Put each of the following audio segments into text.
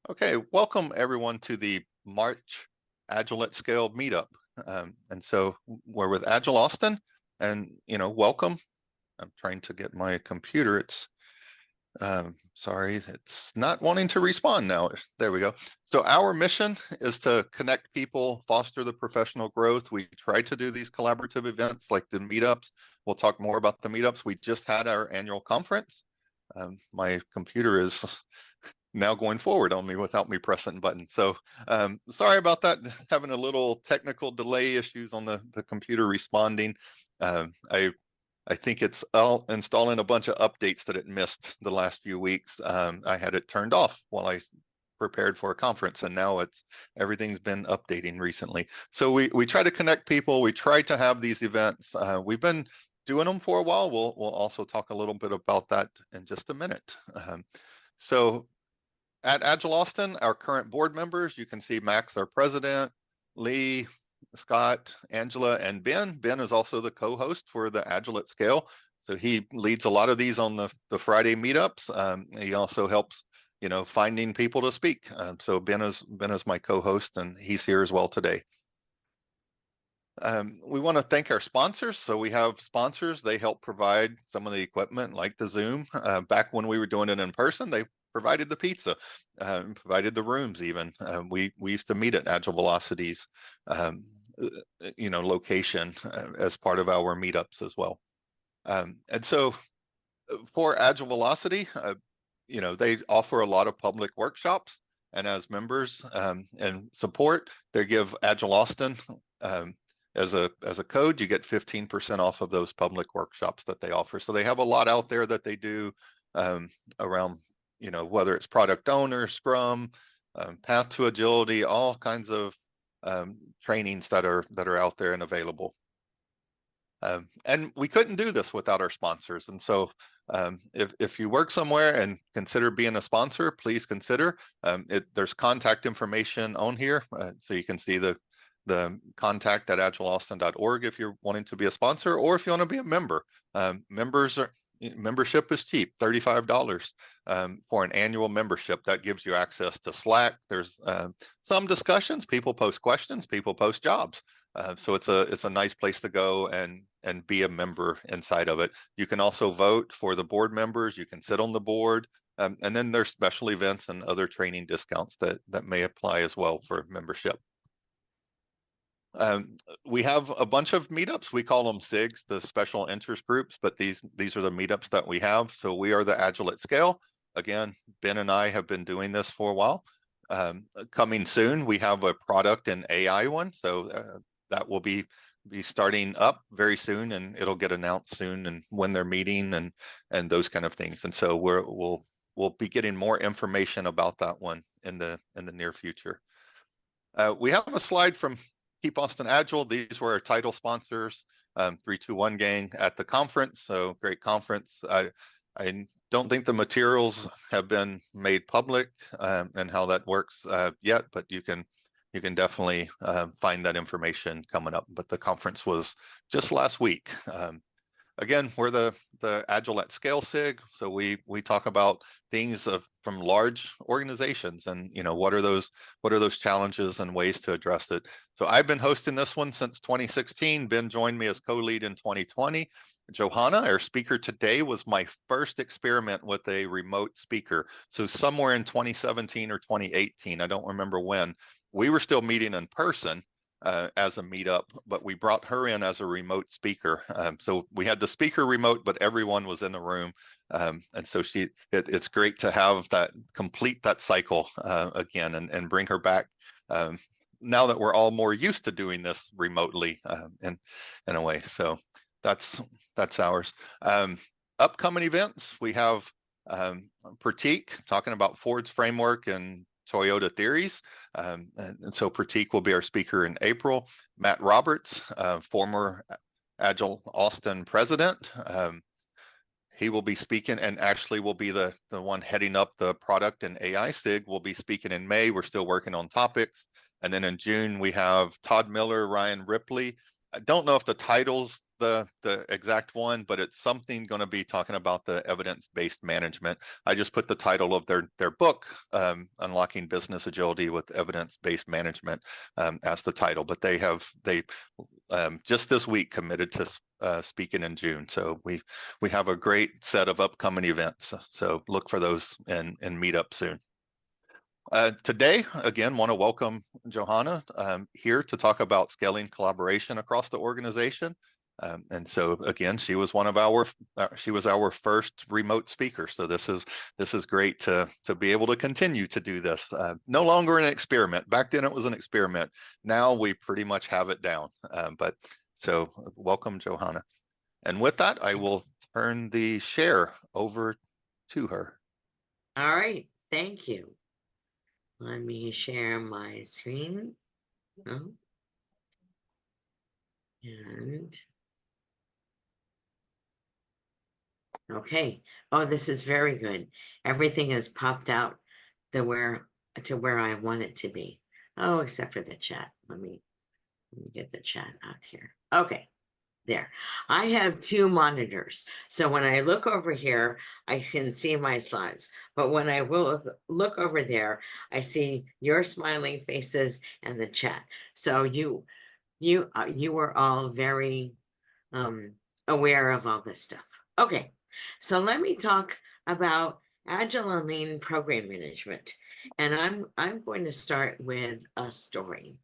Okay, welcome everyone to the March Agile at Scale meetup. And so we're with Agile Austin, and welcome. I'm trying to get my computer. Sorry, it's not wanting to respond now. There we go. So our mission is to connect people, foster the professional growth. We try to do these collaborative events like the meetups. We'll talk more about the meetups. We just had our annual conference. My computer is now going forward on me without me pressing buttons. So sorry about that, having a little technical delay issues on the computer responding. I think it's installing a bunch of updates that it missed the last few weeks. I had it turned off while I prepared for a conference, and now everything's been updating recently. So we try to connect people. We try to have these events. We've been doing them for a while. We'll also talk a little bit about that in just a minute. So at Agile Austin, our current board members, you can see Max, our president, Lee, Scott, Angela, and Ben. Ben is also the co-host for the Agile at Scale. So he leads a lot of these on the Friday meetups. He also helps, finding people to speak. So Ben is my co-host, and he's here as well today. We want to thank our sponsors. So we have sponsors. They help provide some of the equipment like the Zoom. Back when we were doing it in person, they provided the pizza, provided the rooms even. We used to meet at Agile Velocity's, location as part of our meetups as well. And so for Agile Velocity, they offer a lot of public workshops. And as members and support, they give Agile Austin as a code, you get 15% off of those public workshops that they offer. So they have a lot out there that they do around, whether it's product owner, Scrum, path to agility, all kinds of trainings that are out there and available. And we couldn't do this without our sponsors. And so if you work somewhere and consider being a sponsor, please consider. There's contact information on here, so you can see the contact at agileaustin.org if you're wanting to be a sponsor, or if you want to be a member. Membership is cheap, $35 for an annual membership. That gives you access to Slack. There's some discussions. People post questions. People post jobs. So it's a nice place to go and be a member inside of it. You can also vote for the board members. You can sit on the board. And then there's special events and other training discounts that may apply as well for membership. We have a bunch of meetups. We call them SIGs, the special interest groups, but these are the meetups that we have. So we are the Agile at Scale. Again, Ben and I have been doing this for a while. Coming soon, we have a product and AI one. So that will be starting up very soon, and it'll get announced soon, and when they're meeting and those kind of things. And so we'll be getting more information about that one in the near future. We have a slide from Keep Austin Agile. These were our title sponsors, 321 gang at the conference. So great conference. I don't think the materials have been made public and how that works yet, but you can definitely find that information coming up. But the conference was just last week. Again, we're the Agile at Scale SIG, so we talk about things from large organizations, and what are those challenges and ways to address it. So I've been hosting this one since 2016. Ben joined me as co-lead in 2020. Johanna, our speaker today, was my first experiment with a remote speaker. So somewhere in 2017 or 2018, I don't remember when, we were still meeting in person as a meetup, but we brought her in as a remote speaker. So we had the speaker remote, but everyone was in the room. And so it's great to have complete that cycle again and bring her back now that we're all more used to doing this remotely in a way. So that's ours. Upcoming events, we have Pratik talking about Ford's framework and Toyota theories. And so Pratik will be our speaker in April. Matt Roberts, former Agile Austin president. He will be speaking, and actually will be the one heading up the product and AI SIG. Will be speaking in May. We're still working on topics. And then in June, we have Todd Miller, Ryan Ripley. I don't know if the titles the exact one, but it's something going to be talking about the evidence-based management. I just put the title of their book, Unlocking Business Agility with Evidence-Based Management, as the title. But they just this week committed to speaking in June. So we have a great set of upcoming events. So look for those and meet up soon. Today, again, want to welcome Johanna here to talk about scaling collaboration across the organization. And so again, she was our first remote speaker. So this is great to be able to continue to do this. No longer an experiment. Back then it was an experiment. Now we pretty much have it down. So welcome, Johanna. And with that, I will turn the share over to her. All right, thank you. Let me share my screen. Oh. And okay. Oh, this is very good. Everything has popped out to where I want it to be. Oh, except for the chat. Let me get the chat out here. Okay. There. I have two monitors. So when I look over here, I can see my slides. But when I will look over there, I see your smiling faces and the chat. So you were all very aware of all this stuff. Okay. So let me talk about Agile and Lean program management. And I'm going to start with a story.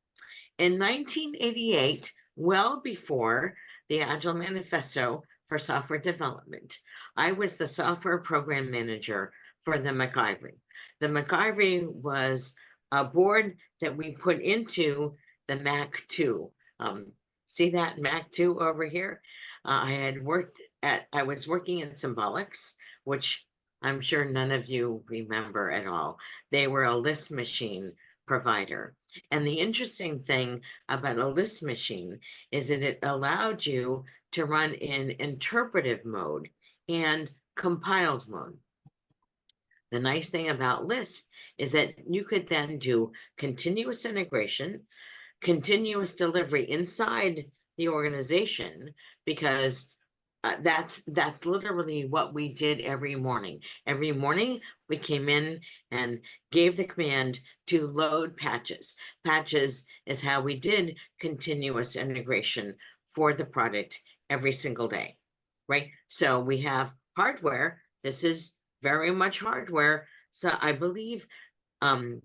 In 1988, well before the Agile Manifesto for Software Development, I was the software program manager for the MacIvory. The MacIvory was a board that we put into the Mac 2. See that Mac 2 over here? I was working in Symbolics, which I'm sure none of you remember at all. They were a list machine provider. And the interesting thing about a list machine is that it allowed you to run in interpretive mode and compiled mode. The nice thing about Lisp is that you could then do continuous integration, continuous delivery inside the organization, because that's literally what we did every morning. Every morning we came in and gave the command to load patches. Patches is how we did continuous integration for the product every single day, right? So we have hardware. This is very much hardware. So I believe I'm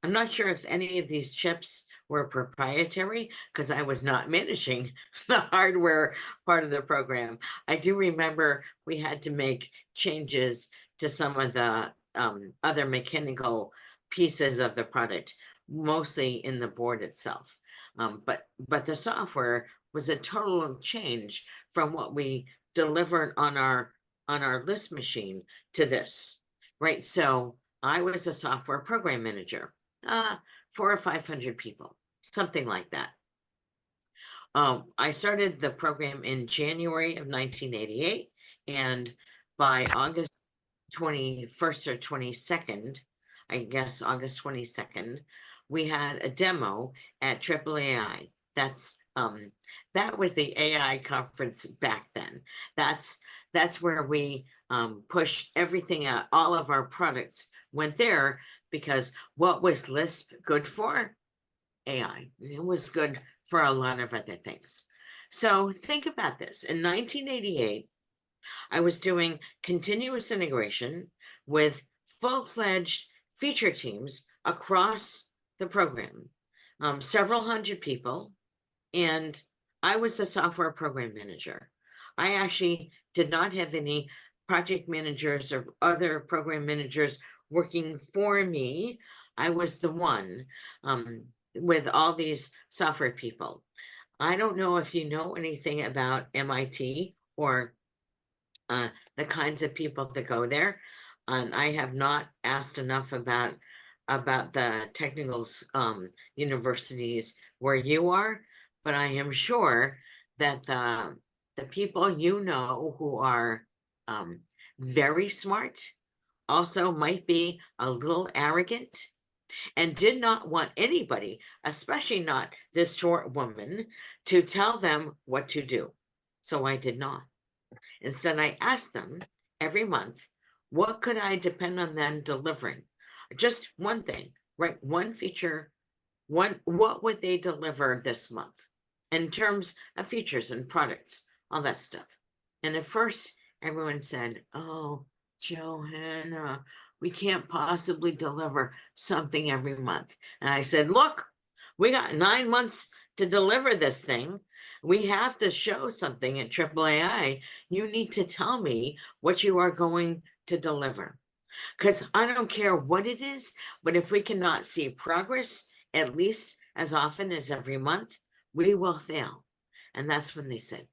not sure if any of these chips were proprietary because I was not managing the hardware part of the program. I do remember we had to make changes to some of the other mechanical pieces of the product, mostly in the board itself. But the software was a total change from what we delivered on our list machine to this, right? So I was a software program manager. 400 or 500 people, something like that. I started the program in January of 1988, and by August 21st or 22nd, I guess August 22nd, we had a demo at AAAI. That was the AI conference back then. That's where we pushed everything out. All of our products went there because what was Lisp good for? AI. It was good for a lot of other things. So think about this. In 1988, I was doing continuous integration with full-fledged feature teams across the program, several hundred people, and I was a software program manager. I actually did not have any project managers or other program managers working for me. I was the one with all these software people. I don't know if you know anything about MIT or the kinds of people that go there. And I have not asked enough about the technical universities where you are, but I am sure that the people you know who are very smart also might be a little arrogant and did not want anybody, especially not this short woman, to tell them what to do. So I did not. Instead, I asked them every month, what could I depend on them delivering? Just one thing, right? One feature, what would they deliver this month in terms of features and products, all that stuff. And at first, everyone said, oh, Johanna, we can't possibly deliver something every month. And I said, look, we got 9 months to deliver this thing. We have to show something at AAAI. You need to tell me what you are going to deliver. Because I don't care what it is, but if we cannot see progress, at least as often as every month, we will fail. And that's when they said,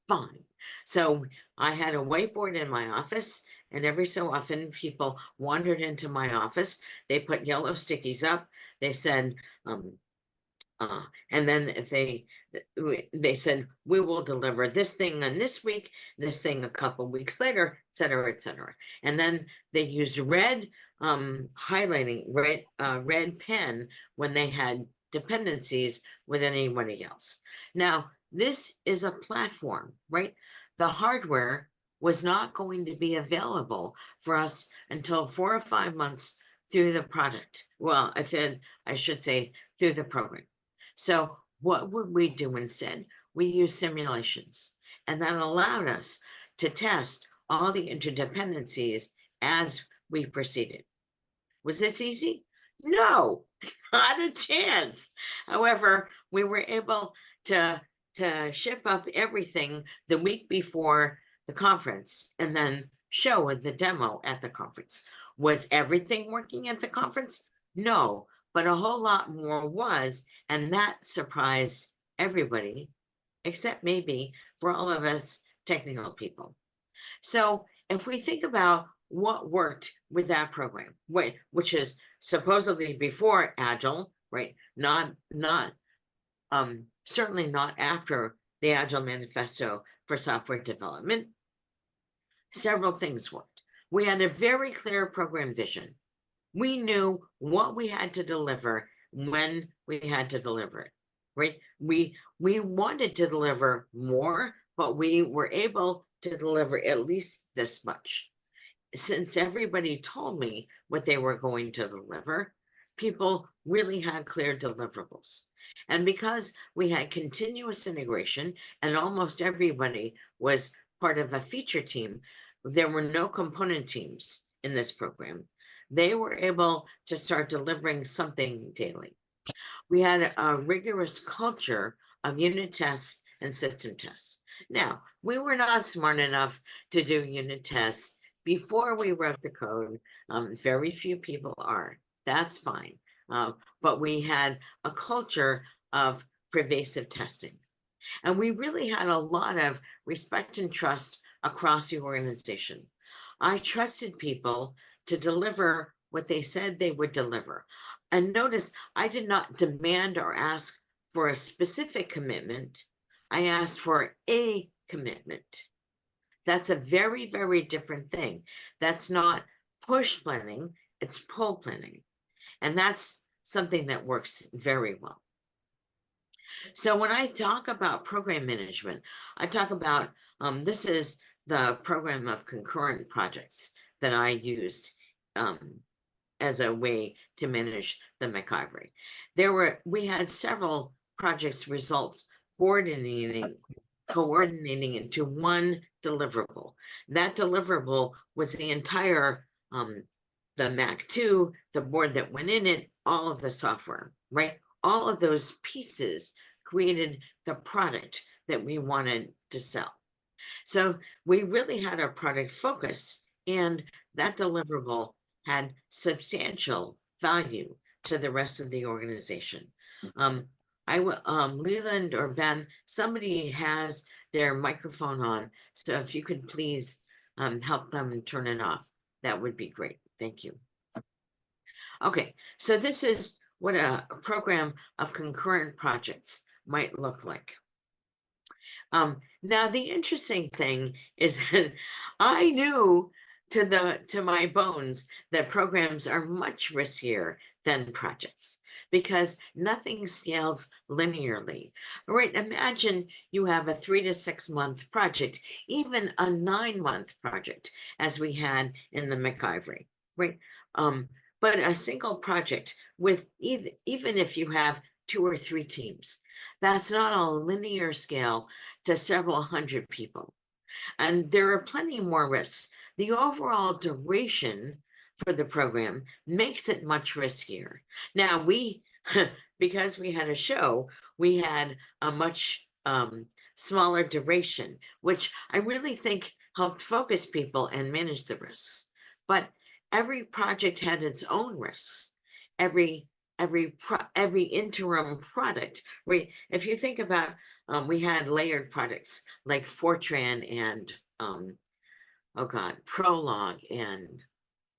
fine. So I had a whiteboard in my office, and every so often people wandered into my office. They put yellow stickies up. They said, and then if they said, we will deliver this thing on this week, this thing a couple weeks later, et cetera, et cetera. And then they used red highlighting, red pen when they had dependencies with anybody else. Now, this is a platform, right? The hardware was not going to be available for us until 4 or 5 months through the product. Well, I should say through the program. So what would we do instead? We use simulations, and that allowed us to test all the interdependencies as we proceeded. Was this easy? No, not a chance. However, we were able to ship up everything the week before the conference and then show the demo at the conference. Was everything working at the conference? No, but a whole lot more was, and that surprised everybody, except maybe for all of us technical people. So if we think about what worked with that program, which is supposedly before Agile, right? Certainly not after the Agile Manifesto for software development. Several things worked. We had a very clear program vision. We knew what we had to deliver when we had to deliver it, right? We wanted to deliver more, but we were able to deliver at least this much. Since everybody told me what they were going to deliver, people really had clear deliverables. And because we had continuous integration and almost everybody was part of a feature team, there were no component teams in this program. They were able to start delivering something daily. We had a rigorous culture of unit tests and system tests. Now, we were not smart enough to do unit tests before we wrote the code. Very few people are. That's fine. But we had a culture of pervasive testing. And we really had a lot of respect and trust across the organization. I trusted people to deliver what they said they would deliver. And notice, I did not demand or ask for a specific commitment. I asked for a commitment. That's a very, very different thing. That's not push planning, it's pull planning. And that's something that works very well. So when I talk about program management, I talk about, this is the program of concurrent projects that I used as a way to manage the McIvory. We had several projects results coordinating into one deliverable. That deliverable was the entire, the Mac 2, the board that went in it, all of the software, right? All of those pieces created the product that we wanted to sell. So we really had a product focus, and that deliverable had substantial value to the rest of the organization. Leland or Ben, somebody has their microphone on, so if you could please help them turn it off, that would be great. Thank you. Okay, so this is what a program of concurrent projects might look like. Now the interesting thing is that I knew to my bones that programs are much riskier than projects, because nothing scales linearly. Right? Imagine you have a 3 to 6 month project, even a 9 month project, as we had in the McIvory, right? But a single project with even if you have 2 or 3 teams, that's not a linear scale to several hundred people. And there are plenty more risks. The overall duration for the program makes it much riskier. Now, because we had a show, we had a much smaller duration, which I really think helped focus people and manage the risks. But every project had its own risks. Every every interim product, right? If you think about, we had layered products like Fortran and oh God, Prologue, and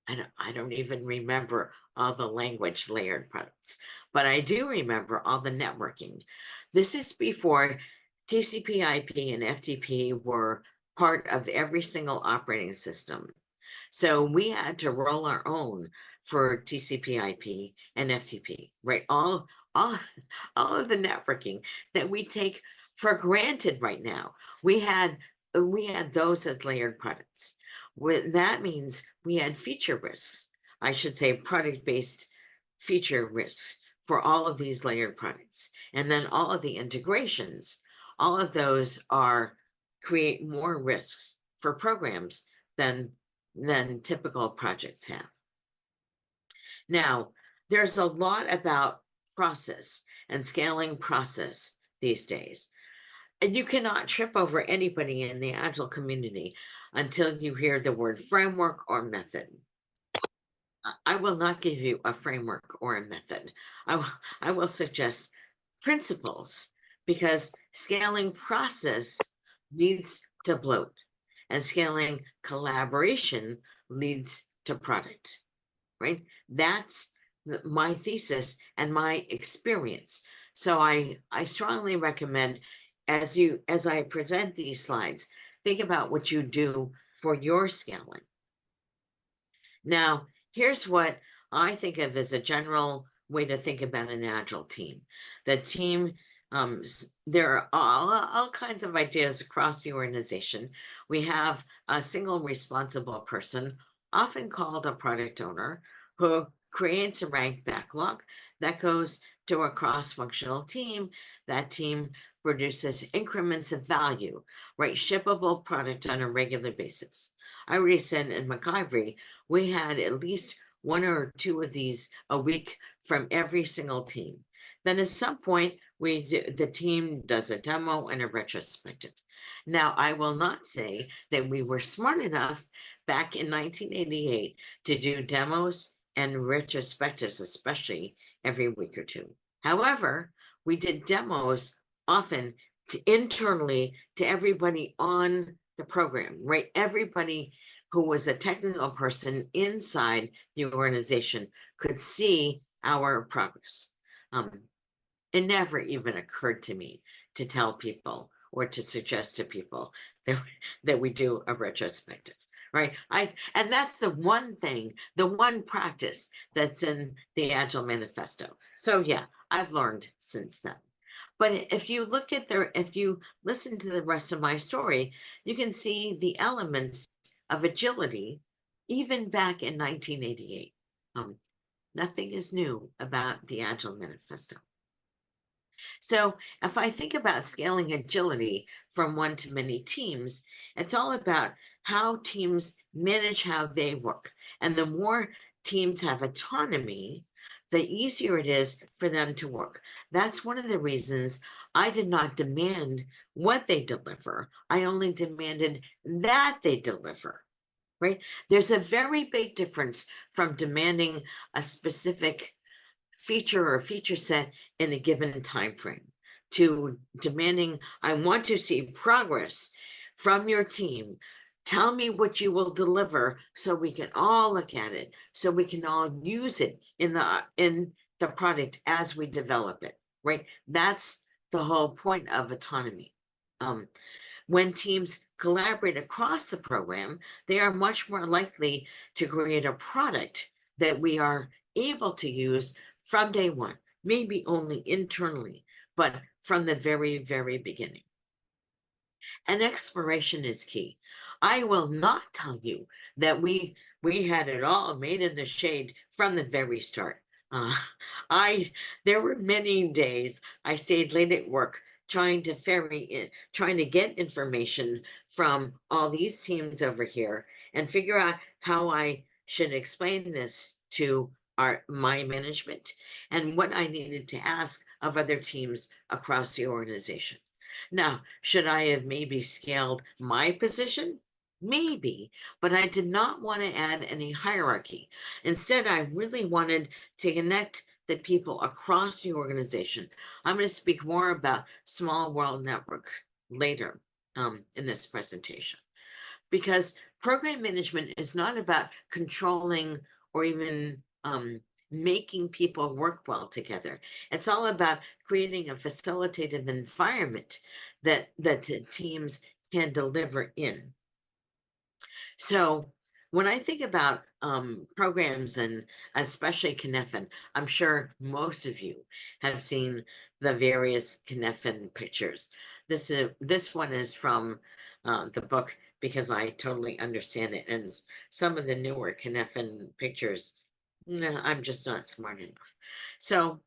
I don't even remember all the language layered products, but I do remember all the networking. This is before TCP/IP and FTP were part of every single operating system. So we had to roll our own for TCP/IP and FTP, right? All, all of the networking that we take for granted right now. We had those as layered products. That means we had feature risks. I should say product-based feature risks for all of these layered products. And then all of the integrations, all of those create more risks for programs than typical projects have. Now, there's a lot about process and scaling process these days. And you cannot trip over anybody in the Agile community until you hear the word framework or method. I will not give you a framework or a method. I will suggest principles, because scaling process leads to bloat, and scaling collaboration leads to product, right? That's my thesis and my experience. So I strongly recommend, as I present these slides, think about what you do for your scaling. Now, here's what I think of as a general way to think about an Agile team. The team, there are all kinds of ideas across the organization. We have a single responsible person, often called a product owner, who creates a ranked backlog that goes to a cross-functional team. That team produces increments of value, right? Shippable product on a regular basis. I already said in McIvory, we had at least 1 or 2 of these a week from every single team. Then at some point, the team does a demo and a retrospective. Now, I will not say that we were smart enough back in 1988 to do demos and retrospectives, especially every week or 2. However, we did demos often internally to everybody on the program, right? Everybody who was a technical person inside the organization could see our progress. It never even occurred to me to tell people or to suggest to people that we do a retrospective, right? And that's the one thing, the one practice that's in the Agile Manifesto. So yeah, I've learned since then. But if you if you listen to the rest of my story, you can see the elements of agility, even back in 1988. Nothing is new about the Agile Manifesto. So if I think about scaling agility from one to many teams, it's all about how teams manage how they work. And the more teams have autonomy, the easier it is for them to work. That's one of the reasons I did not demand what they deliver. I only demanded that they deliver, right? There's a very big difference from demanding a specific feature or feature set in a given time frame to demanding, I want to see progress from your team. Tell me what you will deliver so we can all look at it, so we can all use it in the product as we develop it, right? That's the whole point of autonomy. When teams collaborate across the program, they are much more likely to create a product that we are able to use from day one, maybe only internally, but from the very, very beginning. And exploration is key. I will not tell you that we had it all made in the shade from the very start. Uh, I there were many days I stayed late at work trying to trying to get information from all these teams over here and figure out how I should explain this to my management and what I needed to ask of other teams across the organization. Now, should I have maybe scaled my position? Maybe, but I did not want to add any hierarchy. Instead, I really wanted to connect the people across the organization. I'm going to speak more about small world networks later in this presentation, because program management is not about controlling or even making people work well together. It's all about creating a facilitated environment that teams can deliver in. So when I think about programs, and especially Cynefin, I'm sure most of you have seen the various Cynefin pictures. This one is from the book, because I totally understand it. And some of the newer Cynefin pictures, no, I'm just not smart enough. So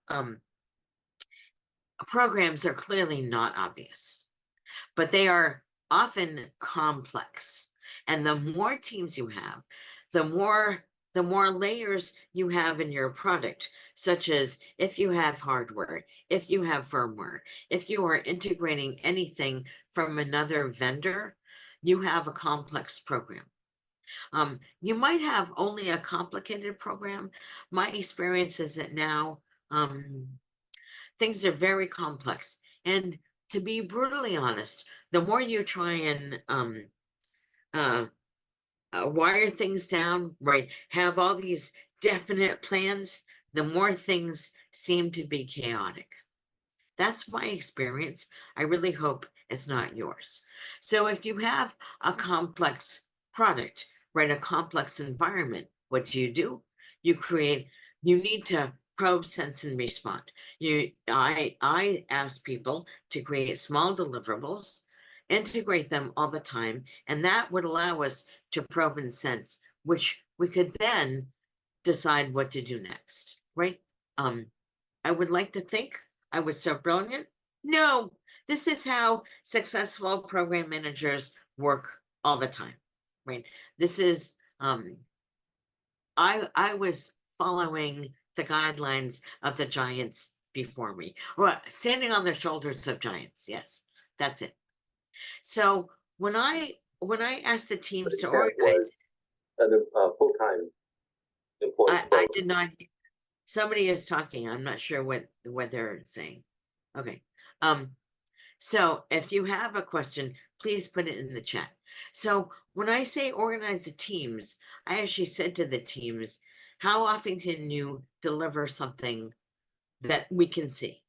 programs are clearly not obvious, but they are often complex. And the more teams you have, the more layers you have in your product, such as if you have hardware, if you have firmware, if you are integrating anything from another vendor, you have a complex program. You might have only a complicated program. My experience is that now things are very complex. And to be brutally honest, the more you try and uh, wire things down, right, have all these definite plans, the more things seem to be chaotic. That's my experience. I really hope it's not yours. So if you have a complex product, right, a complex environment, what do? You create, you need to probe, sense, and respond. I ask people to create small deliverables, integrate them all the time, and that would allow us to probe and sense, which we could then decide what to do next, right? I would like to think I was so brilliant. No, this is how successful program managers work all the time, right? This is I was following the guidelines of the giants before me, well, standing on the shoulders of giants. Yes, that's it. So when I asked the teams to organize, was a full-time employee. I did not. Somebody is talking. I'm not sure what they're saying. Okay. So if you have a question, please put it in the chat. So when I say organize the teams, I actually said to the teams, how often can you deliver something that we can see?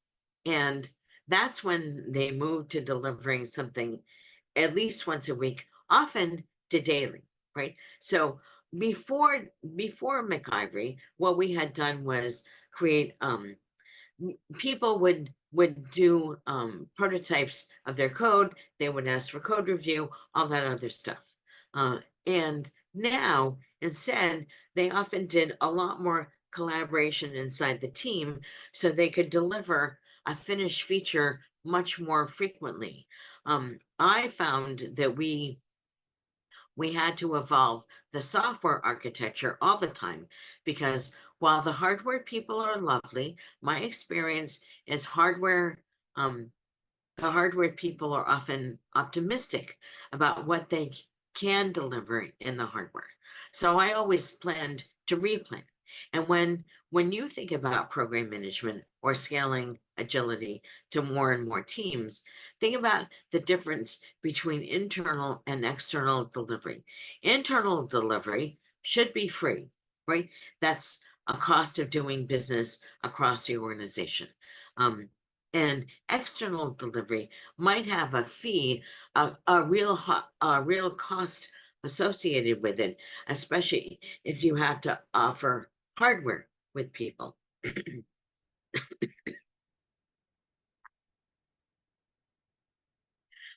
And that's when they moved to delivering something at least once a week, often to daily, right? So before McIvory, what we had done was create people would do prototypes of their code. They would ask for code review, all that other stuff. And now, instead, they often did a lot more collaboration inside the team, so they could deliver a finished feature much more frequently. I found that we had to evolve the software architecture all the time, because while the hardware people are lovely, my experience is the hardware people are often optimistic about what they can deliver in the hardware. So I always planned to replan. And when you think about program management or scaling agility to more and more teams, think about the difference between internal and external delivery. Internal delivery should be free, right? That's a cost of doing business across the organization. And external delivery might have a fee, a real cost associated with it, especially if you have to offer hardware with people.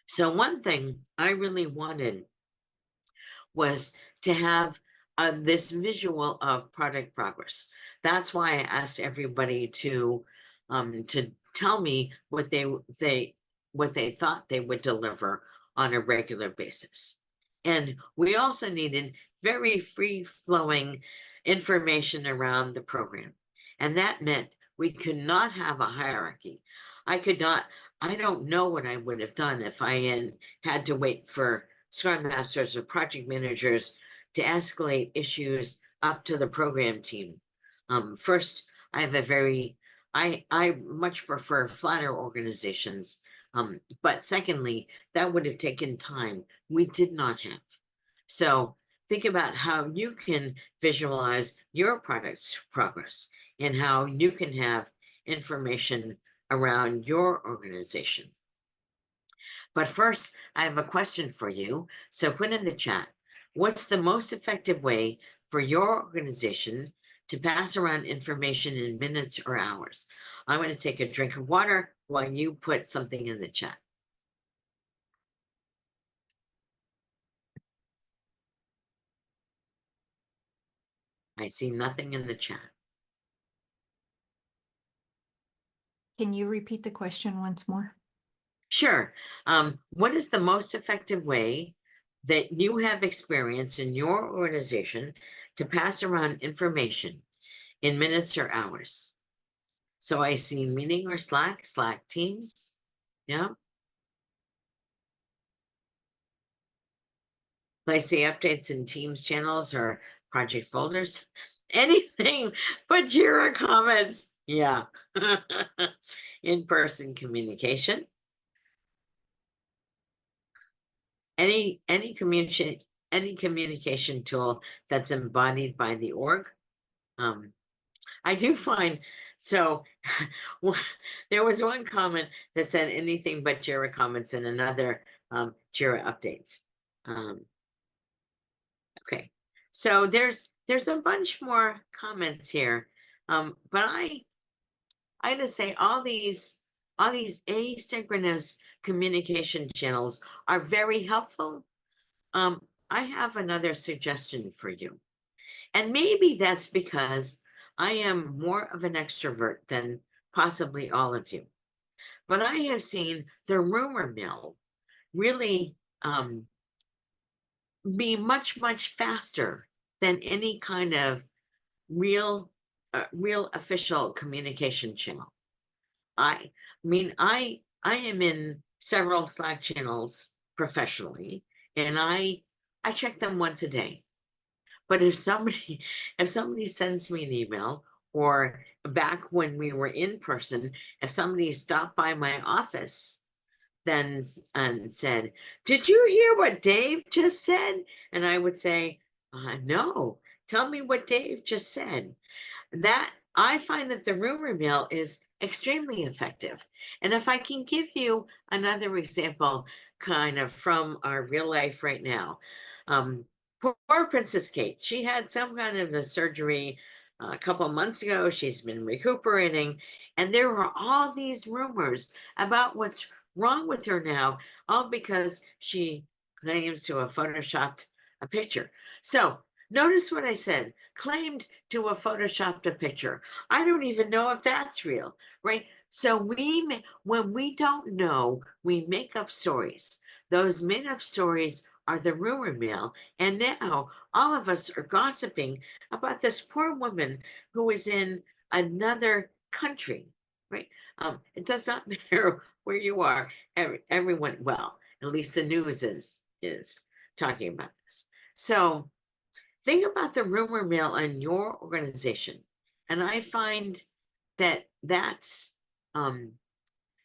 So one thing I really wanted was to have this visual of product progress. That's why I asked everybody to tell me what they thought they would deliver on a regular basis. And we also needed very free-flowing information around the program. And that meant we could not have a hierarchy. I don't know what I would have done if I had to wait for Scrum Masters or project managers to escalate issues up to the program team. First, I much prefer flatter organizations. But secondly, that would have taken time we did not have. So think about how you can visualize your product's progress and how you can have information around your organization. But first, I have a question for you. So put in the chat, what's the most effective way for your organization to pass around information in minutes or hours? I'm going to take a drink of water while you put something in the chat. I see nothing in the chat. Can you repeat the question once more? Sure. What is the most effective way that you have experienced in your organization to pass around information in minutes or hours? So I see meeting or Slack Teams. Yeah. I see updates in Teams channels or project folders. Anything but Jira comments. Yeah. In-person communication. Any communication tool that's embodied by the org. I do find, so there was one comment that said anything but Jira comments and another Jira updates. Okay, so there's a bunch more comments here, but I just say all these asynchronous communication channels are very helpful. I have another suggestion for you. And maybe that's because I am more of an extrovert than possibly all of you. But I have seen the rumor mill really be much, much faster than any kind of real official communication channel. I mean, I am in several Slack channels professionally, and I check them once a day. But if somebody sends me an email, or back when we were in person, if somebody stopped by my office then and said, "Did you hear what Dave just said?" And I would say, "No, tell me what Dave just said." That I find that the rumor mill is extremely effective. And if I can give you another example, kind of from our real life right now, poor Princess Kate, she had some kind of a surgery a couple of months ago. She's been recuperating, and there were all these rumors about what's wrong with her now, all because she claims to have photoshopped a picture. So notice what I said, claimed to have photoshopped a picture. I don't even know if that's real, right? So when we don't know, we make up stories. Those made up stories are the rumor mill. And now all of us are gossiping about this poor woman who is in another country, right? It does not matter where you are. Everyone, well, at least the news is talking about this. So think about the rumor mill in your organization. And I find that that's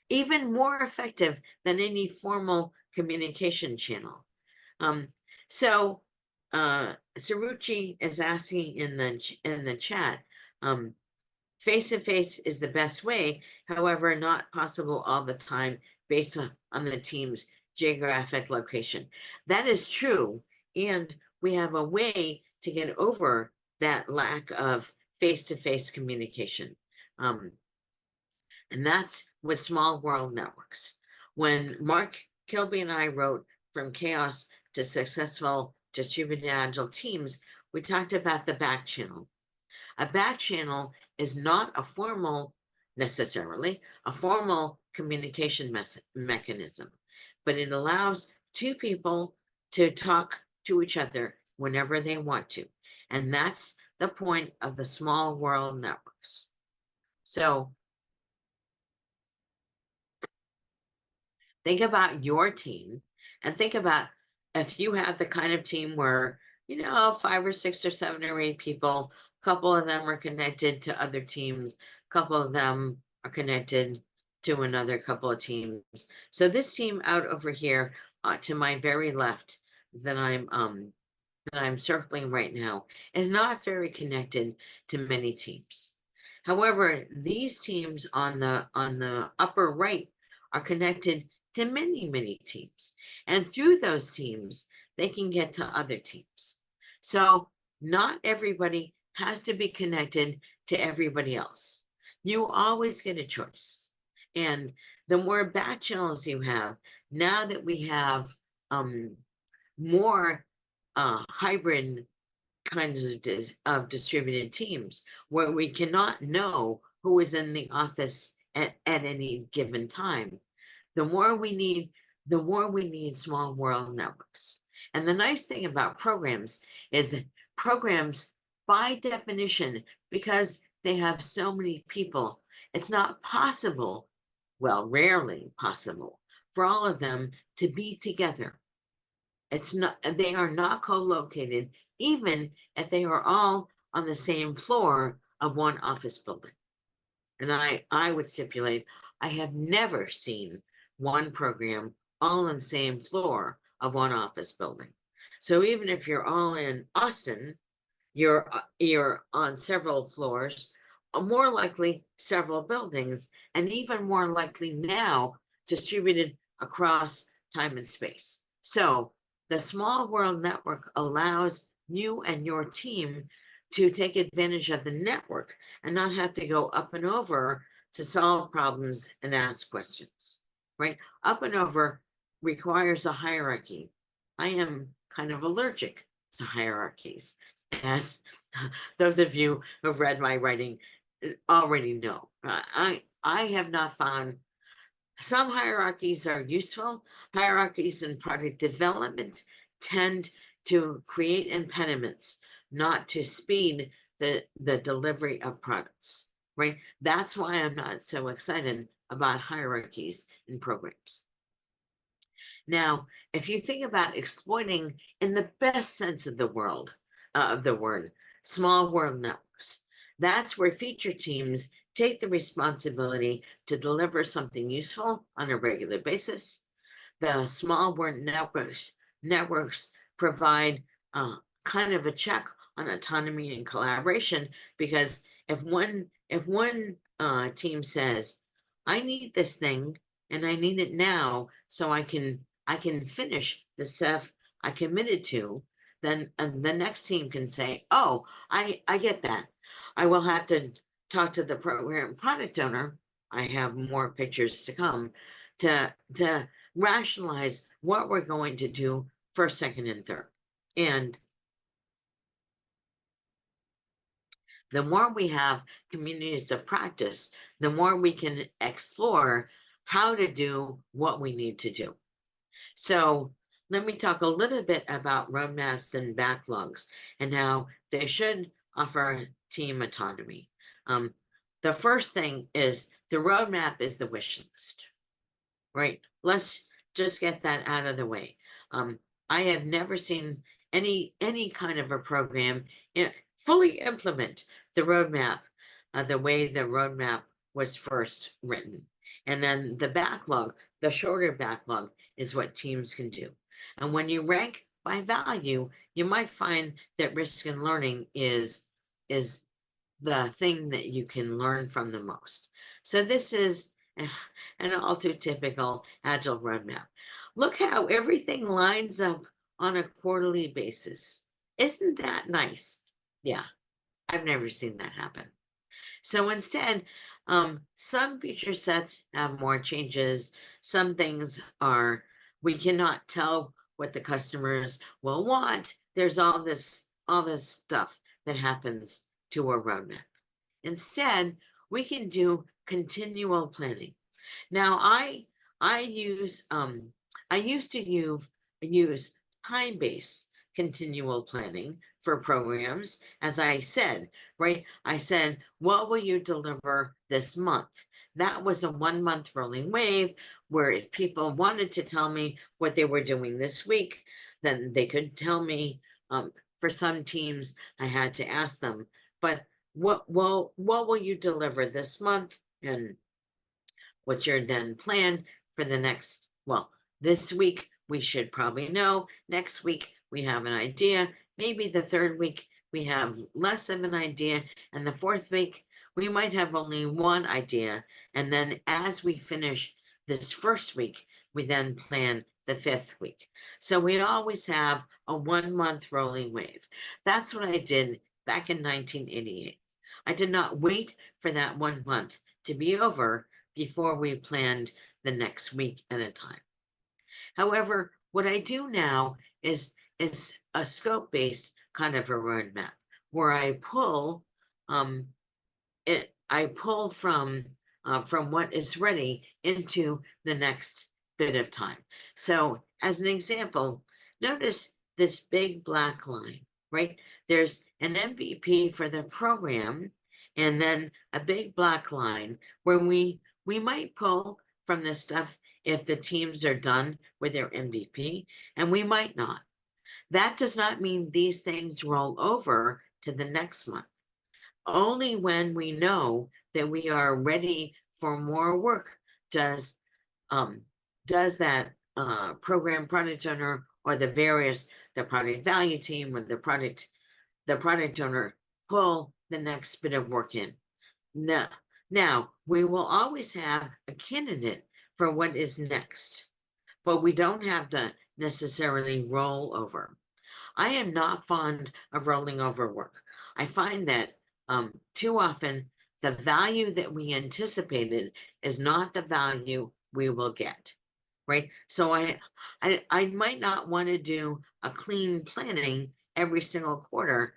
even more effective than any formal communication channel. So Saruchi is asking in the chat, face-to-face is the best way, however, not possible all the time based on the team's geographic location. That is true, and we have a way to get over that lack of face-to-face communication. And that's with small world networks. When Mark Kilby and I wrote From Chaos to Successful Distributed Agile Teams, we talked about the back channel. A back channel is not necessarily a formal communication mechanism, but it allows two people to talk to each other whenever they want to. And that's the point of the small world networks. So think about your team and think about if you have the kind of team where, 5 or 6 or 7 or 8 people, a couple of them are connected to other teams, a couple of them are connected to another couple of teams. So this team out over here to my very left that I'm circling right now is not very connected to many teams. However, these teams on the upper right are connected to many, many teams. And through those teams, they can get to other teams. So not everybody has to be connected to everybody else. You always get a choice. And the more back channels you have, now that we have more hybrid kinds of distributed teams where we cannot know who is in the office at any given time, the more we need small world networks. And the nice thing about programs is that programs, by definition, because they have so many people, it's not possible, well, rarely possible, for all of them to be together. They are not co-located, even if they are all on the same floor of one office building. And I would stipulate, I have never seen one program all on the same floor of one office building. So even if you're all in Austin, you're on several floors, more likely several buildings, and even more likely now distributed across time and space. So the small world network allows you and your team to take advantage of the network and not have to go up and over to solve problems and ask questions, right? Up and over requires a hierarchy. I am kind of allergic to hierarchies, as those of you who've read my writing already know. I have not found some hierarchies are useful. Hierarchies in product development tend to create impediments, not to speed the delivery of products, right? That's why I'm not so excited about hierarchies in programs. Now, if you think about exploiting in the best sense of the word, small world networks, that's where feature teams take the responsibility to deliver something useful on a regular basis. The small world networks provide kind of a check on autonomy and collaboration, because if one team says, I need this thing and I need it now so I can finish the stuff I committed to, then the next team can say, oh, I get that. I will have to talk to the program product owner. I have more pictures to come to rationalize what we're going to do first, second, and third. And the more we have communities of practice, the more we can explore how to do what we need to do. So let me talk a little bit about roadmaps and backlogs and how they should offer team autonomy. The first thing is the roadmap is the wish list, right? Let's just get that out of the way. I have never seen any kind of a program fully implement the roadmap the way the roadmap was first written. And then the backlog, the shorter backlog, is what teams can do. And when you rank by value, you might find that risk and learning is the thing that you can learn from the most. So this is an all too typical Agile roadmap. Look how everything lines up on a quarterly basis. Isn't that nice? Yeah. I've never seen that happen. So instead, some feature sets have more changes. Some things are, we cannot tell what the customers will want. There's all this stuff that happens to a roadmap. Instead, we can do continual planning. Now, I use I used to use time-based continual planning for programs, as I said, right? I said, what will you deliver this month? That was a 1 month rolling wave where if people wanted to tell me what they were doing this week, then they could tell me. For some teams, I had to ask them, but what will you deliver this month? And what's your then plan for the next, well, this week we should probably know. Next week we have an idea. Maybe the third week we have less of an idea. And the fourth week we might have only one idea. And then as we finish this first week, we then plan the fifth week. So we always have a 1 month rolling wave. That's what I did back in 1988. I did not wait for that 1 month to be over before we planned the next week at a time. However, what I do now is a scope-based kind of a roadmap where I pull from what is ready into the next bit of time. So as an example, notice this big black line, right? There's an MVP for the program, and then a big black line where we might pull from this stuff if the teams are done with their MVP, and we might not. That does not mean these things roll over to the next month. Only when we know that we are ready for more work does that program product owner or the product value team or the product owner pull the next bit of work in. Now we will always have a candidate for what is next, but we don't have to necessarily roll over. I am not fond of rolling over work. I find that too often the value that we anticipated is not the value we will get, right? So I might not want to do a clean planning every single quarter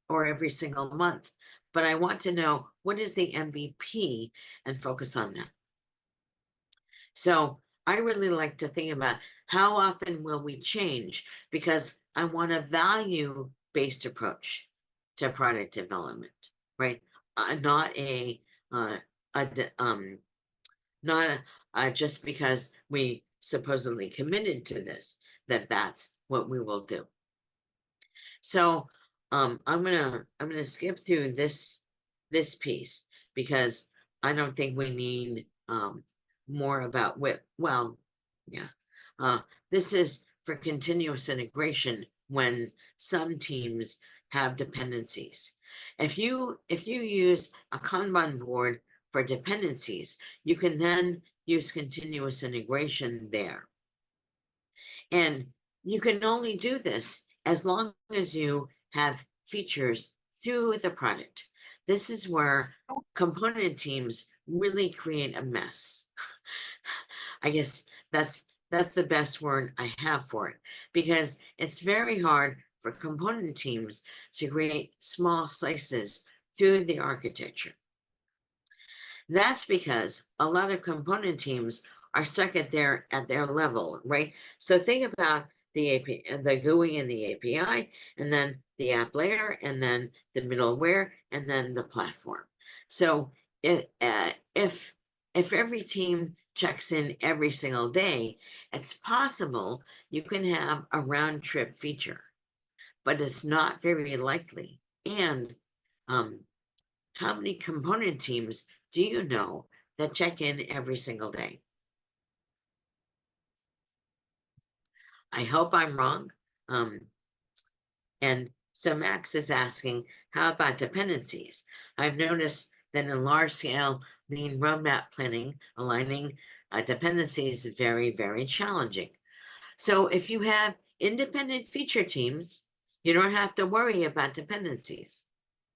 or every single month, but I want to know what is the MVP and focus on that. So I really like to think about how often will we change, because I want a value-based approach to product development, right? Not just because we supposedly committed to this, that's what we will do. So I'm gonna skip through this piece because I don't think we need more about WIP. Well, yeah. This is for continuous integration when some teams have dependencies. If you use a Kanban board for dependencies, you can then use continuous integration there. And you can only do this as long as you have features through the product. This is where component teams really create a mess. I guess that's the best word I have for it, because it's very hard for component teams to create small slices through the architecture. That's because a lot of component teams are stuck at their level, right? So think about the API, the GUI and the API, and then the app layer, and then the middleware, and then the platform. So if every team checks in every single day, it's possible you can have a round trip feature, but it's not very likely. And how many component teams do you know that check in every single day? I hope I'm wrong. And so Max is asking, how about dependencies? I've noticed that in large scale lean roadmap planning, aligning dependencies is very, very challenging. So if you have independent feature teams, you don't have to worry about dependencies.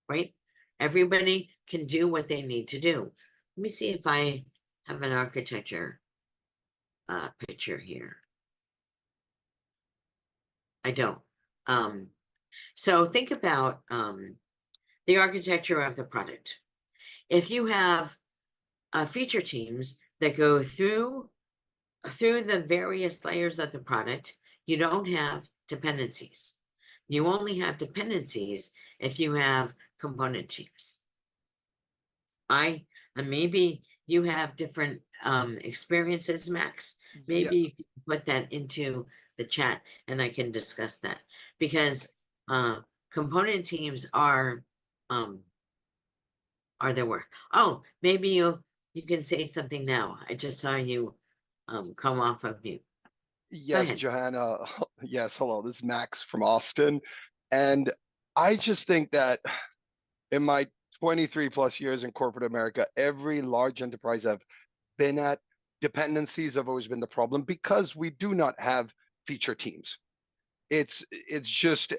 right? Everybody can do what they need to do. Let me see if I have an architecture picture here. I don't. So think about the architecture of the product. If you have feature teams that go through the various layers of the product, you don't have dependencies. You only have dependencies if you have component teams. Maybe you have different experiences, Max. Maybe you can put that into the chat and I can discuss that, because component teams are their work. Oh, maybe you can say something now. I just saw you come off of mute. Yes, ahead. Johanna. Yes, hello. This is Max from Austin. And I just think that in my 23 plus years in corporate America, every large enterprise I've been at, dependencies have always been the problem because we do not have feature teams. It's just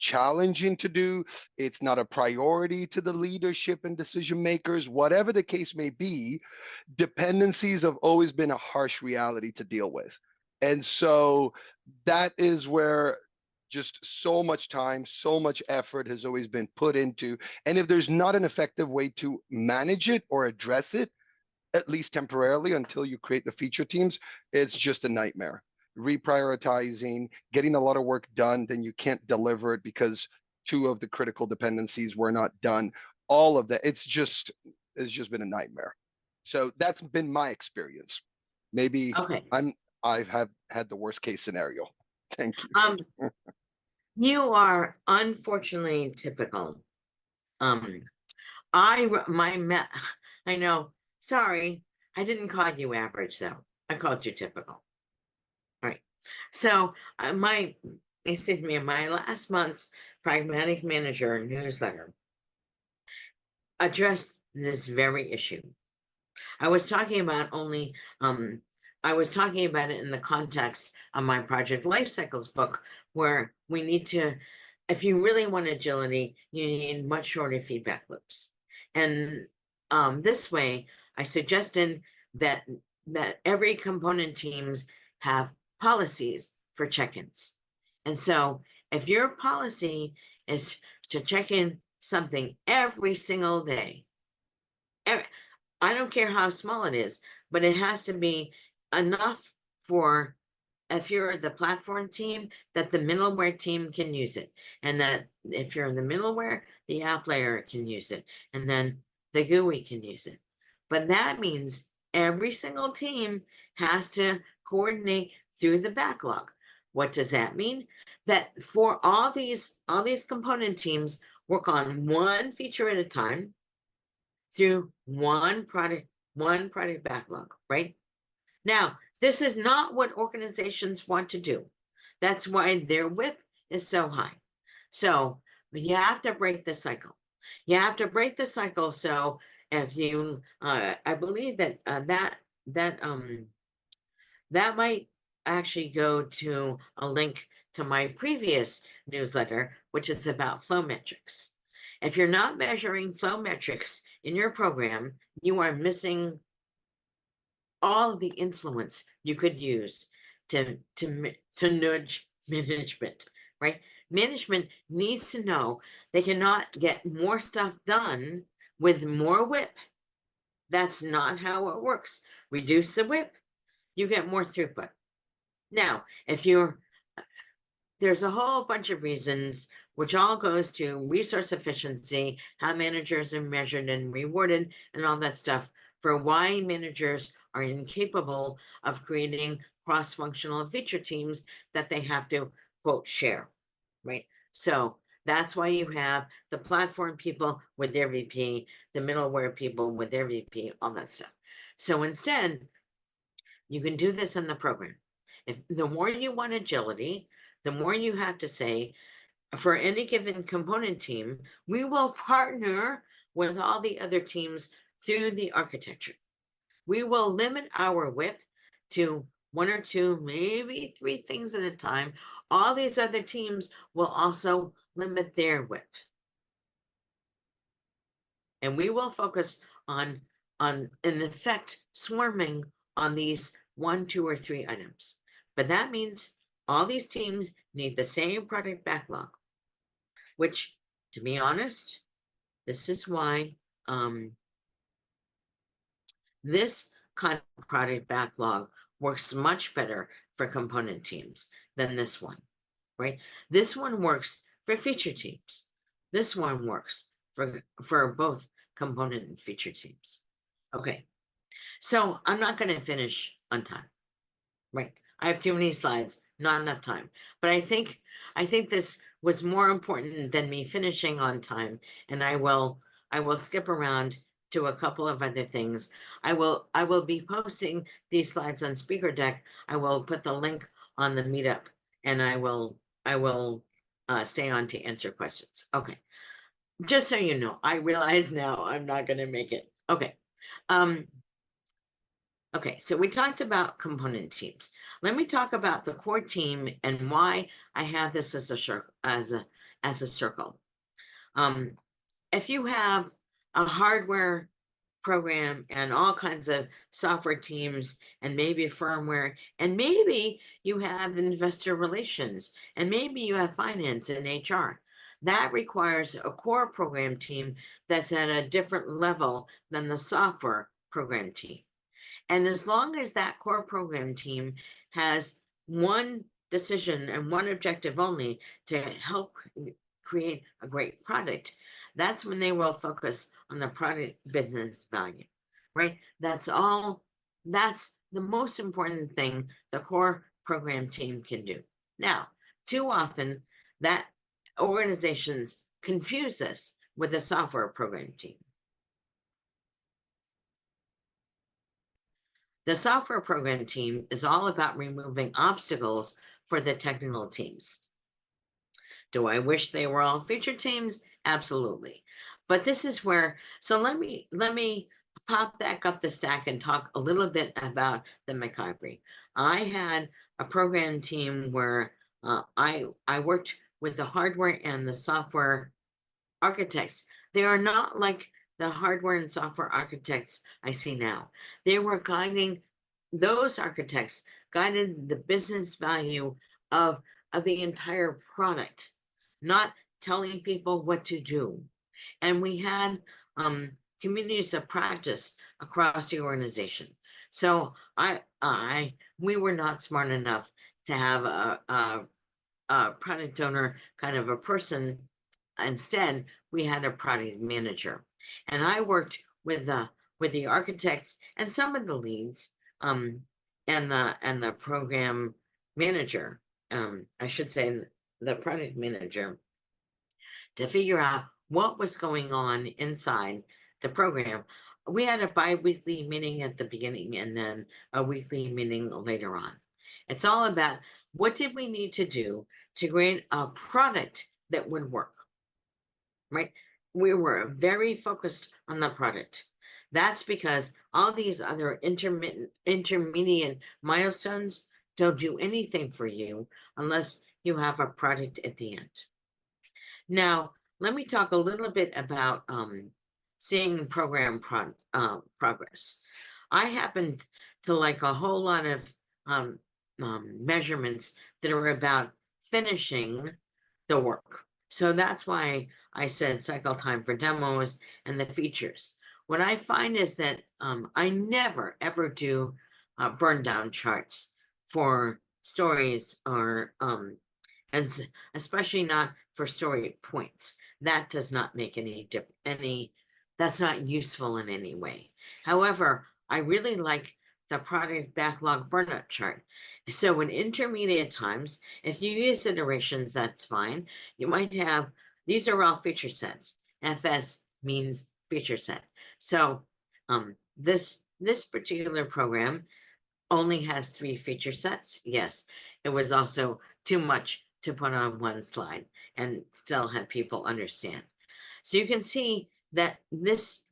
challenging to do. It's not a priority to the leadership and decision makers, whatever the case may be. Dependencies have always been a harsh reality to deal with. And so that is where just so much time, so much effort has always been put into. And if there's not an effective way to manage it or address it, at least temporarily until you create the feature teams, it's just a nightmare. Reprioritizing, getting a lot of work done, then you can't deliver it because two of the critical dependencies were not done. All of that, it's just been a nightmare. So that's been my experience. Maybe Okay. I have had the worst case scenario. Thank you. You are unfortunately typical. I know. Sorry, I didn't call you average though. I called you typical. All right. So my last month's Pragmatic Manager newsletter addressed this very issue. I was talking about it in the context of my Project Life Cycles book, where we need to, if you really want agility, you need much shorter feedback loops. And this way, I suggested that every component teams have policies for check-ins. And so if your policy is to check in something every single day, I don't care how small it is, but it has to be enough for, if you're the platform team, that the middleware team can use it. And that if you're in the middleware, the app layer can use it. And then the GUI can use it. But that means every single team has to coordinate through the backlog. What does that mean? That for all these component teams work on one feature at a time through one product backlog, right? Now, this is not what organizations want to do. That's why their WIP is so high. So you have to break the cycle. You have to break the cycle. So if you, I believe that that might actually go to a link to my previous newsletter, which is about flow metrics. If you're not measuring flow metrics in your program, you are missing all of the influence you could use to nudge management, right? Management needs to know they cannot get more stuff done with more WIP. That's not how it works. Reduce the WIP, you get more throughput. Now, there's a whole bunch of reasons, which all goes to resource efficiency, how managers are measured and rewarded, and all that stuff, for why managers are incapable of creating cross-functional feature teams that they have to, quote, share, right? So that's why you have the platform people with their VP, the middleware people with their VP, all that stuff. So instead, you can do this in the program. If the more you want agility, the more you have to say, for any given component team, we will partner with all the other teams through the architecture. We will limit our WIP to one or two, maybe three things at a time. All these other teams will also limit their WIP. And we will focus on in effect swarming on these 1, 2, or 3 items. But that means all these teams need the same product backlog, which, to be honest, this is why this kind of product backlog works much better for component teams than this one, right? This one works for feature teams. This one works for both component and feature teams. Okay, so I'm not going to finish on time, right? I have too many slides, not enough time. But I think this was more important than me finishing on time, and I will skip around to a couple of other things. I will be posting these slides on Speaker Deck. I will put the link on the meetup, and I will stay on to answer questions. Okay. Just so you know, I realize now I'm not going to make it. Okay. Okay, so we talked about component teams. Let me talk about the core team and why I have this as a circle. If you have a hardware program and all kinds of software teams and maybe firmware, and maybe you have investor relations, and maybe you have finance and HR, that requires a core program team that's at a different level than the software program team. And as long as that core program team has one decision and one objective only to help create a great product, that's when they will focus on the product business value, right? That's all. That's the most important thing the core program team can do. Now, too often that organizations confuse this with a software program team. The software program team is all about removing obstacles for the technical teams. Do I wish they were all feature teams? Absolutely. But this is where, so let me pop back up the stack and talk a little bit about the McIvory. I had a program team where I worked with the hardware and the software architects. They are not like the hardware and software architects I see now. They were guiding, those architects guided the business value of the entire product, not telling people what to do. And we had communities of practice across the organization. So we were not smart enough to have a product owner kind of a person. Instead, we had a product manager, and I worked with the architects and some of the leads, and the program manager, I should say the product manager, to figure out what was going on inside the program. We had a bi-weekly meeting at the beginning and then a weekly meeting later on. It's all about what did we need to do to create a product that would work, right? We were very focused on the product. That's because all these other intermediate milestones don't do anything for you unless you have a product at the end. Now, let me talk a little bit about seeing program progress. I happen to like a whole lot of measurements that are about finishing the work. So that's why I said cycle time for demos and the features. What I find is that I never ever do burn down charts for stories or and especially not for story points. That does not make any that's not useful in any way. However, I really like the product backlog burnout chart. So in intermediate times, if you use iterations, that's fine. You might have, these are all feature sets. FS means feature set. So this particular program only has 3 feature sets. Yes, it was also too much to put on one slide and still have people understand. So you can see that this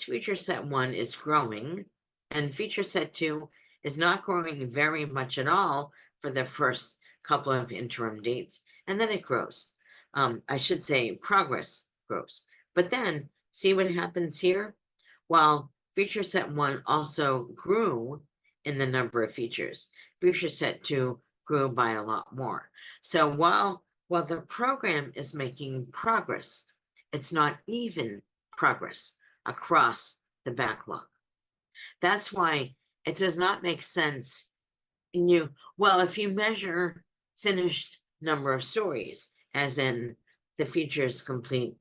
feature set 1 is growing, and feature set 2 is not growing very much at all for the first couple of interim dates, and then it grows. I should say progress grows. But then see what happens here? While feature set 1 also grew in the number of features, feature set 2 grew by a lot more. So while the program is making progress, it's not even progress across the backlog. That's why it does not make sense if you measure finished number of stories, as in the features complete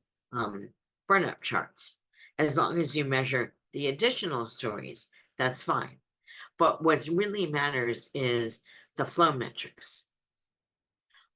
burn-up charts, as long as you measure the additional stories, that's fine. But what really matters is the flow metrics.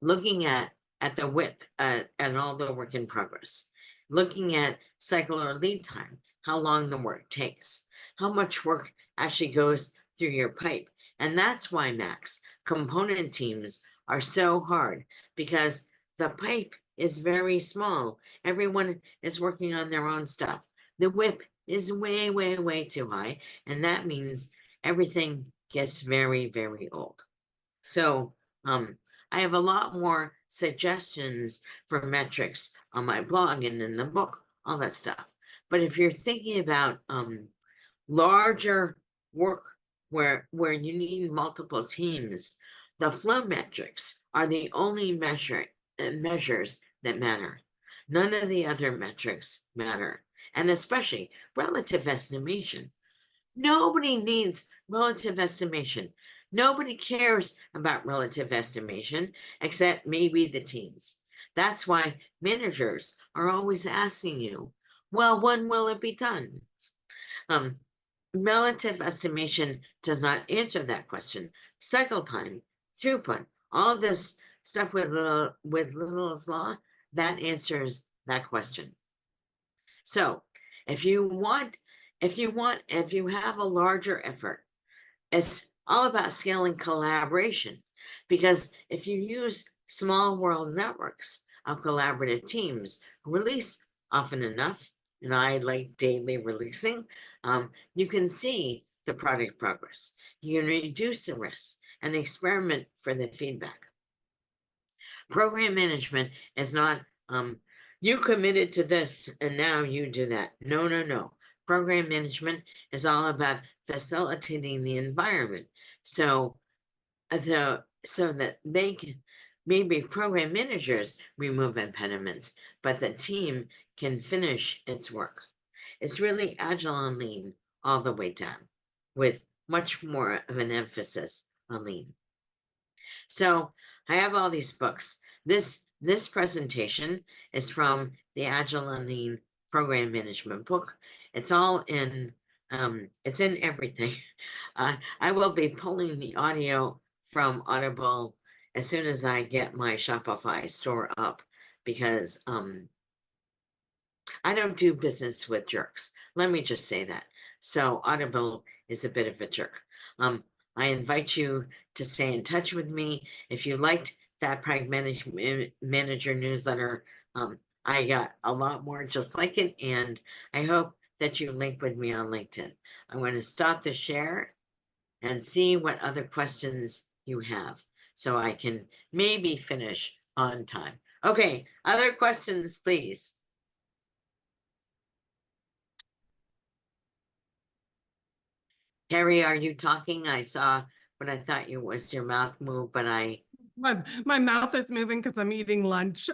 Looking at the WIP and all the work in progress, looking at cycle or lead time, how long the work takes, how much work actually goes through your pipe. And that's why, Max, component teams are so hard, because the pipe is very small. Everyone is working on their own stuff. The WIP is way, way, way too high. And that means everything gets very, very old. So I have a lot more suggestions for metrics on my blog and in the book, all that stuff. But if you're thinking about larger work where you need multiple teams, the flow metrics are the only measures that matter. None of the other metrics matter, and especially relative estimation. Nobody needs relative estimation. Nobody cares about relative estimation except maybe the teams. That's why managers are always asking you, well, when will it be done? Relative estimation does not answer that question. Cycle time, throughput, all this stuff with Little's law, that answers that question. So if you have a larger effort, it's all about scaling collaboration, because if you use small world networks of collaborative teams, release often enough, and I like daily releasing, you can see the product progress. You can reduce the risk and experiment for the feedback. Program management is not, you committed to this and now you do that. No, no, no. Program management is all about facilitating the environment. So that they can, maybe program managers remove impediments, but the team can finish its work. It's really agile and lean all the way down, with much more of an emphasis on lean. So I have all these books. This presentation is from the Agile and Lean Program Management book. It's all in, it's in everything. I will be pulling the audio from Audible as soon as I get my Shopify store up, because I don't do business with jerks. Let me just say that. So Audible is a bit of a jerk. I invite you to stay in touch with me. If you liked that Pragmatic Manager newsletter, I got a lot more just like it, and I hope that you link with me on LinkedIn. I'm going to stop the share and see what other questions you have, so I can maybe finish on time. Okay, other questions, please. Harry, are you talking? I saw what I thought was your mouth move, but my mouth is moving because I'm eating lunch.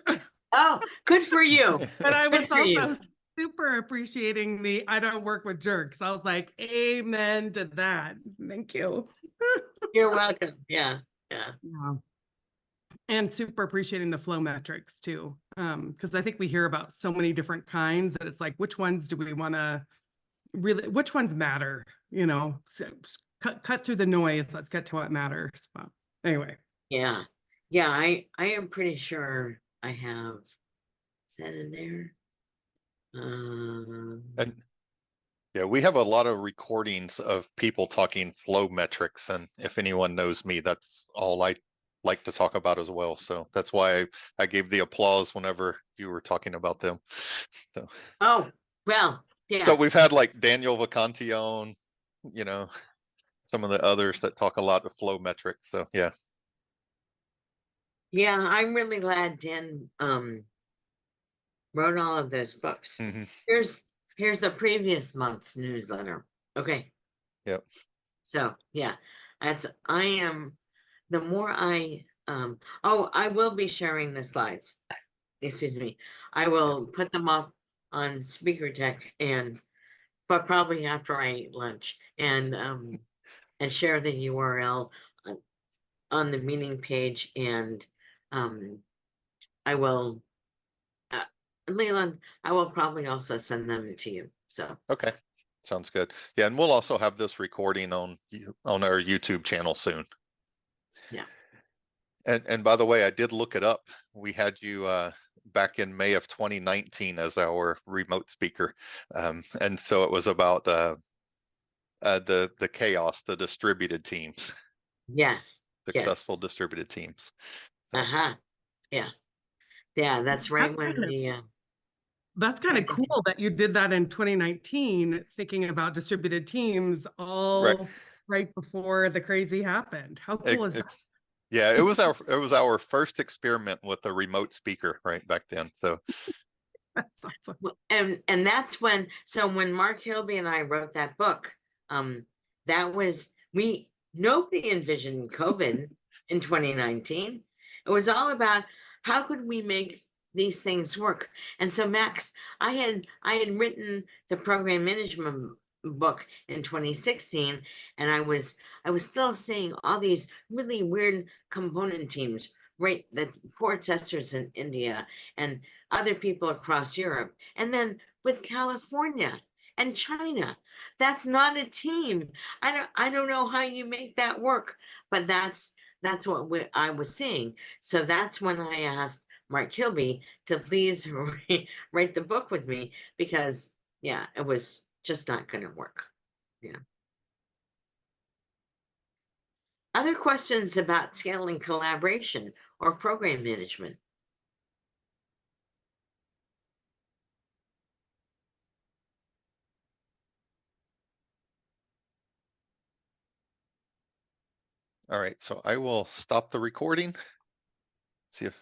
Oh, good for you. But I was Good for you. also super appreciating I don't work with jerks. I was like, amen to that. Thank you. You're welcome. Yeah. Yeah. And super appreciating the flow metrics too. Because I think we hear about so many different kinds that it's like, which ones do we want to really, which ones matter? So cut through the noise. Let's get to what matters. Well, anyway. Yeah. Yeah, I am pretty sure I have, is that in there? And yeah, we have a lot of recordings of people talking flow metrics, and if anyone knows me, that's all I like to talk about as well. So that's why I gave the applause whenever you were talking about them. So. Oh, well, yeah. So we've had like Daniel Vacanti on, some of the others that talk a lot of flow metrics. So yeah. Yeah, I'm really glad Dan wrote all of those books. Mm-hmm. here's the previous month's newsletter. Okay. Yep. So, yeah, the more I will be sharing the slides. Excuse me. I will put them up on Speaker Tech but probably after I eat lunch and share the URL on the meeting page, and I will Leland, I will probably also send them to you. So Okay, sounds good. Yeah, and we'll also have this recording on our YouTube channel soon. Yeah. And by the way, I did look it up. We had you back in May of 2019 as our remote speaker, and so it was about the chaos, the distributed teams, yes. successful distributed teams. So, Uh-huh. Yeah. Yeah, that's right when That's kind of cool that you did that in 2019, thinking about distributed teams all right before the crazy happened. How cool is that? Yeah, it was our first experiment with a remote speaker right back then. So that's awesome. And that's when Mark Hilby and I wrote that book, nobody envisioned COVID in 2019. It was all about how could we make these things work. And so Max, I had written the program management book in 2016, and I was still seeing all these really weird component teams, right? The poor testers in India and other people across Europe, and then with California and China. That's not a team. I don't know how you make that work, but that's what I was seeing. So that's when I asked Mark Kilby to please write the book with me, because yeah, it was just not going to work. Yeah. Other questions about scaling collaboration or program management? all right, so I will stop the recording. See if